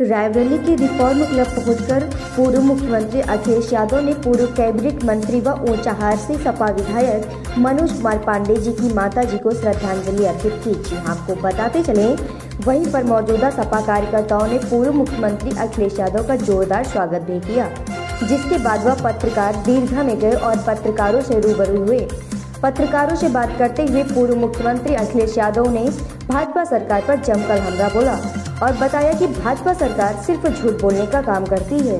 रायबरेली के reform club पहुंचकर पूर्व मुख्यमंत्री अखिलेश यादव ने पूर्व कैबिनेट मंत्री व ऊंचाहार से सपा विधायक मनोज कुमार पांडे जी की माता जी को श्रद्धांजलि अर्पित की। जी आपको बताते चले, वहीं पर मौजूदा सपा कार्यकर्ताओं ने पूर्व मुख्यमंत्री अखिलेश यादव का जोरदार स्वागत भी किया, जिसके बाद वह पत्रकार दीर्घा में गए और पत्रकारों से रूबरू हुए। पत्रकारों से बात करते हुए पूर्व मुख्यमंत्री अखिलेश यादव ने भाजपा सरकार पर जमकर हमला बोला और बताया कि भाजपा सरकार सिर्फ झूठ बोलने का काम करती है।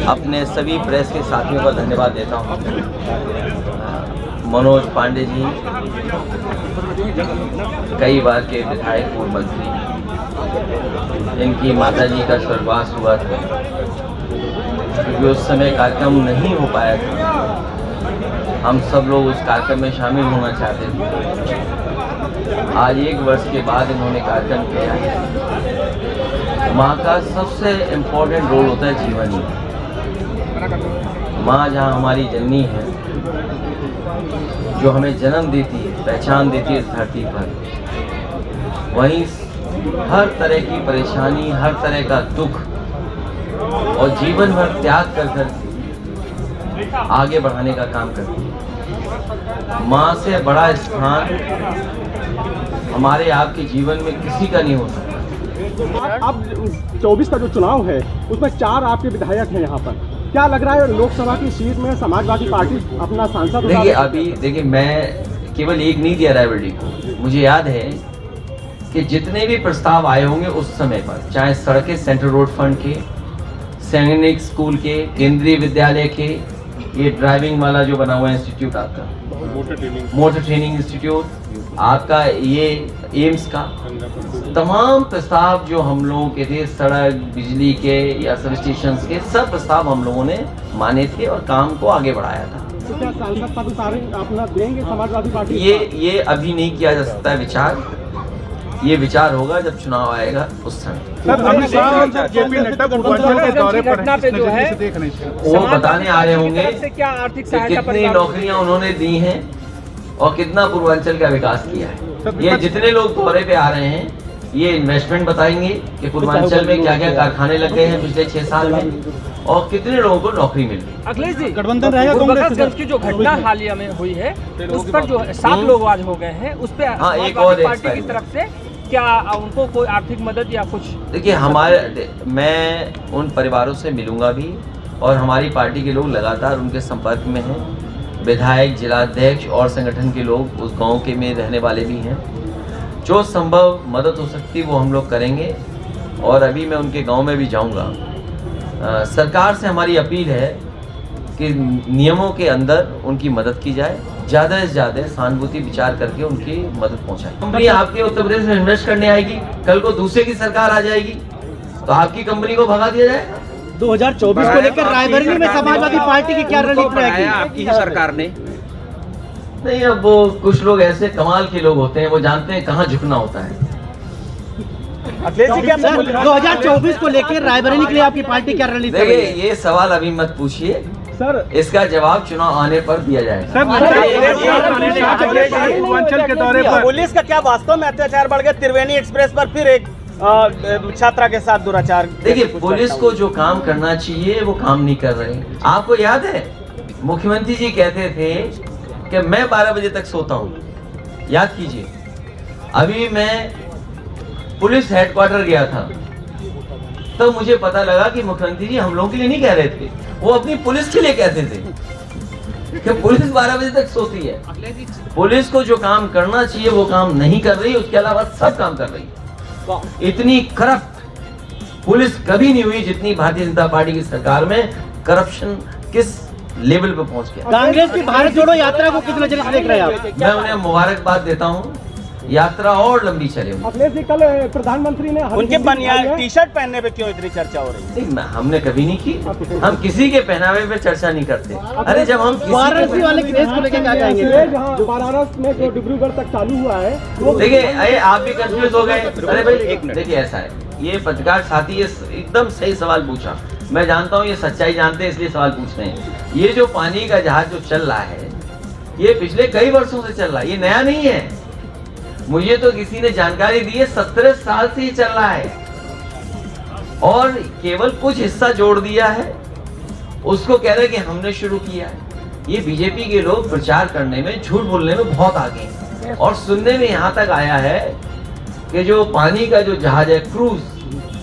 अपने सभी प्रेस के साथियों का धन्यवाद देता हूं। मनोज पांडे जी कई बार के विधायक पूर्व मंत्री, इनकी माताजी का स्वर्गवास हुआ था क्योंकि उस समय कार्यक्रम नहीं हो पाया था। हम सब लोग उस कार्यक्रम में शामिल होना चाहते थे। आज 1 वर्ष के बाद इन्होंने कार्यक्रम किया है। माँ का सबसे इम्पोर्टेंट रोल होता है जीवन में। माँ जहाँ हमारी जननी है, जो हमें जन्म देती है, पहचान देती है इस धरती पर, वहीं हर तरह की परेशानी, हर तरह का दुख और जीवन भर त्याग कर आगे बढ़ाने का काम करती है। माँ से बड़ा स्थान हमारे आपके जीवन में किसी का नहीं हो सकता। अब 24 का जो चुनाव है उसमें 4 आपके विधायक हैं यहाँ पर, क्या लग रहा है लोकसभा की सीट में समाजवादी पार्टी अपना सांसद? देखिए मैं केवल एक नहीं दिया रायबरेली को। मुझे याद है कि जितने भी प्रस्ताव आए होंगे उस समय पर, चाहे सड़कें सेंट्रल रोड फंड के, सैनिक स्कूल के, केंद्रीय विद्यालय के, ये ड्राइविंग वाला जो बना हुआ इंस्टीट्यूट आपका, मोटर ट्रेनिंग इंस्टीट्यूट आपका, ये एम्स का, तमाम प्रस्ताव जो हम लोगों के थे, सड़क, बिजली के या सब स्टेशन के, सब प्रस्ताव हम लोगों ने माने थे और काम को आगे बढ़ाया था। तो क्या सांसद पद अपना देंगे समाजवादी पार्टी? ये अभी नहीं किया जा सकता है विचार। ये विचार होगा जब चुनाव आएगा उस समय। वो बताने आ रहे होंगे कि कितनी नौकरियां उन्होंने दी हैं और कितना पूर्वांचल का विकास किया है। ये जितने लोग दौरे पे आ रहे हैं, ये इन्वेस्टमेंट बताएंगे कि पूर्वांचल में क्या क्या कारखाने लग गए हैं पिछले 6 साल में और कितने लोगों को नौकरी मिल रही है। अखिलेश जी, गठबंधन रहेगा की जो घटना हालिया में हुई है उस पर जो 7 लोग आज हो गए हैं, उस पर एक और पार्टी की तरफ से क्या उनको कोई आर्थिक मदद या कुछ? देखिए मैं उन परिवारों से मिलूंगा भी और हमारी पार्टी के लोग लगातार उनके संपर्क में हैं। विधायक, जिलाध्यक्ष और संगठन के लोग उस गांव के में रहने वाले भी हैं। जो संभव मदद हो सकती है वो हम लोग करेंगे और अभी मैं उनके गांव में भी जाऊंगा। सरकार से हमारी अपील है कि नियमों के अंदर उनकी मदद की जाए, ज़्यादा से ज़्यादा सहानुभूति विचार करके उनकी मदद पहुंचाए। कंपनी आपके उत्तर प्रदेश में इन्वेस्ट करने आएगी, कल को दूसरे की सरकार आ जाएगी तो आपकी कंपनी को भगा दिया जाएगा। 2024 को लेकर रायबरेली में समाजवादी पार्टी की क्या रणनीति रहेगी आपकी सरकार ने? नहीं, अब वो कुछ लोग ऐसे कमाल के लोग होते हैं, वो जानते हैं कहाँ झुकना होता है। 2024 को लेकर रायबरेली के लिए आपकी पार्टी क्या रणनीति? देखिए ये सवाल अभी मत पूछिए सर, इसका जवाब चुनाव आने पर दिया जाएगा। के दौरे पर पुलिस का क्या वास्तव में अत्याचार बढ़ गया? त्रिवेणी एक्सप्रेस पर फिर एक छात्रा के साथ दुराचार। देखिए पुलिस को जो काम करना चाहिए वो काम नहीं कर रहे। आपको याद है मुख्यमंत्री जी कहते थे कि मैं 12 बजे तक सोता हूँ, याद कीजिए। अभी मैं पुलिस हेडक्वार्टर गया था तो मुझे पता लगा कि मुख्यमंत्री जी हम लोगों के लिए नहीं कह रहे थे, वो अपनी पुलिस के लिए कहते थे कि पुलिस 12 बजे तक सोती है। पुलिस को जो काम करना चाहिए वो काम नहीं कर रही, उसके अलावा सब काम कर रही है। इतनी करप्ट पुलिस कभी नहीं हुई जितनी भारतीय जनता पार्टी की सरकार में करप्शन किस लेवल पे पहुंच गया। कांग्रेस की भारत जोड़ो यात्रा को किस नजर से देख रहे हैं आप? मैं उन्हें मुबारकबाद देता हूँ, यात्रा और लंबी चले। अखिलेश जी, कल प्रधानमंत्री ने उनके टी शर्ट पहनने पे क्यों इतनी चर्चा हो रही है? हमने कभी नहीं की, हम किसी के पहनावे पे चर्चा नहीं करते। अरे जब हम वाराणसी वाले केस को लेकर क्या कहेंगे? वाराणसी में जो डिब्रूगढ़ तक चालू हुआ है, देखिए आप भी कंफ्यूज हो गए। अरे भाई एक मिनट, देखिए ऐसा है, ये पत्रकार साथी ये एकदम सही सवाल पूछा। मैं जानता हूँ ये सच्चाई जानते हैं इसलिए सवाल पूछ रहे हैं। ये जो पानी का जहाज जो चल रहा है ये पिछले कई वर्षों से चल रहा है, ये नया नहीं है। मुझे तो किसी ने जानकारी दी है 17 साल से ये चल रहा है, और केवल कुछ हिस्सा जोड़ दिया है, उसको कह रहे हैं कि हमने शुरू किया है। ये बीजेपी के लोग प्रचार करने में, झूठ बोलने में बहुत आगे हैं। और सुनने में यहाँ तक आया है कि जो पानी का जो जहाज है क्रूज,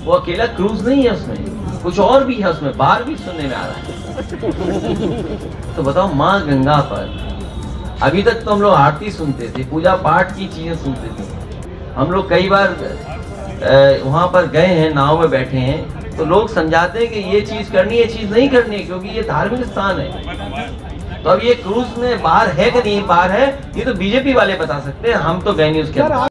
वो अकेला क्रूज नहीं है, उसमें कुछ और भी है, उसमें बार भी सुनने में आ रहा है। तो बताओ, माँ गंगा पर अभी तक तो हम लोग आरती सुनते थे, पूजा पाठ की चीजें सुनते थे। हम लोग कई बार वहां पर गए हैं, नाव में बैठे हैं, तो लोग समझाते हैं कि ये चीज करनी है, ये चीज नहीं करनी है, क्योंकि ये धार्मिक स्थान है। तो अब ये क्रूज में बाहर है कि नहीं बाहर है, ये तो बीजेपी वाले बता सकते हैं, हम तो गए नहीं उसके अंदर।